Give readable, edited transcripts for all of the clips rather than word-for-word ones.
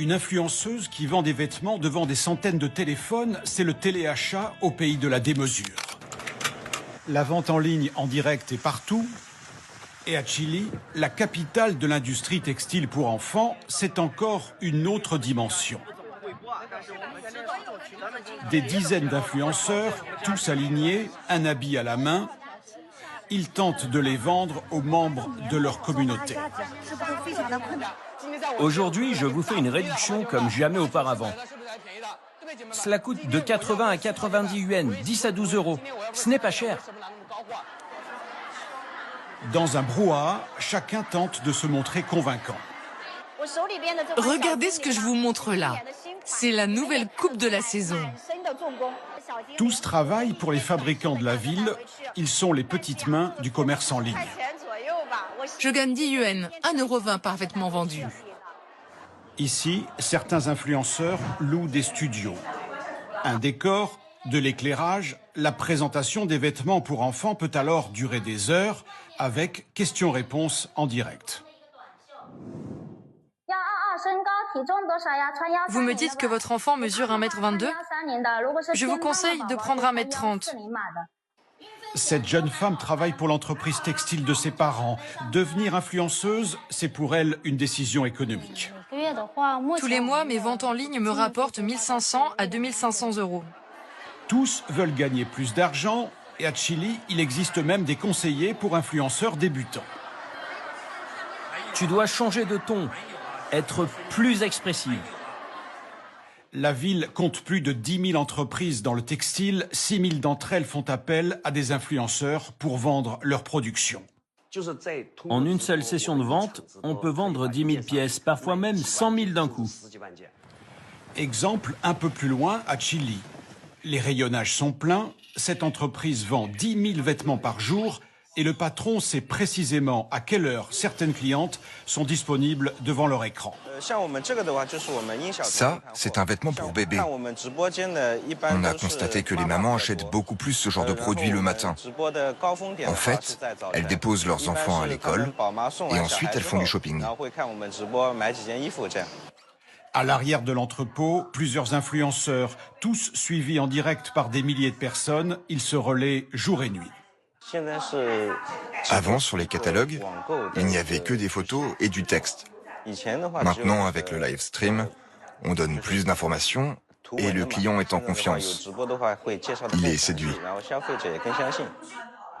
Une influenceuse qui vend des vêtements devant des centaines de téléphones, c'est le téléachat au pays de la démesure. La vente en ligne en direct est partout. Et à Chili, la capitale de l'industrie textile pour enfants, c'est encore une autre dimension. Des dizaines d'influenceurs, tous alignés, un habit à la main. Ils tentent de les vendre aux membres de leur communauté. Aujourd'hui, je vous fais une réduction comme jamais auparavant. Cela coûte de 80 à 90 yuan, 10 à 12 euros. Ce n'est pas cher. Dans un brouhaha, chacun tente de se montrer convaincant. Regardez ce que je vous montre là. C'est la nouvelle coupe de la saison. Tous travaillent pour les fabricants de la ville. Ils sont les petites mains du commerce en ligne. Je gagne 10 yuan, 1,20 € par vêtement vendu. Ici, certains influenceurs louent des studios. Un décor, de l'éclairage, la présentation des vêtements pour enfants peut alors durer des heures avec questions-réponses en direct. Vous me dites que votre enfant mesure 1,22 m? Je vous conseille de prendre 1,30 m. Cette jeune femme travaille pour l'entreprise textile de ses parents. Devenir influenceuse, c'est pour elle une décision économique. Tous les mois, mes ventes en ligne me rapportent 1 500 à 2 500 euros. Tous veulent gagner plus d'argent et à Chili, il existe même des conseillers pour influenceurs débutants. Tu dois changer de ton, être plus expressive. La ville compte plus de 10 000 entreprises dans le textile. 6 000 d'entre elles font appel à des influenceurs pour vendre leur production. En une seule session de vente, on peut vendre 10 000 pièces, parfois même 100 000 d'un coup. Exemple un peu plus loin, à Chili. Les rayonnages sont pleins. Cette entreprise vend 10 000 vêtements par jour. Et le patron sait précisément à quelle heure certaines clientes sont disponibles devant leur écran. Ça, c'est un vêtement pour bébé. On a constaté que les mamans achètent beaucoup plus ce genre de produit le matin. En fait, elles déposent leurs enfants à l'école et ensuite elles font du shopping. À l'arrière de l'entrepôt, plusieurs influenceurs, tous suivis en direct par des milliers de personnes, ils se relaient jour et nuit. Avant, sur les catalogues, il n'y avait que des photos et du texte. Maintenant, avec le live stream, on donne plus d'informations et le client est en confiance. Il est séduit.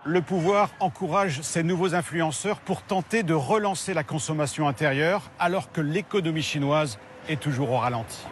Le pouvoir encourage ces nouveaux influenceurs pour tenter de relancer la consommation intérieure alors que l'économie chinoise est toujours au ralenti.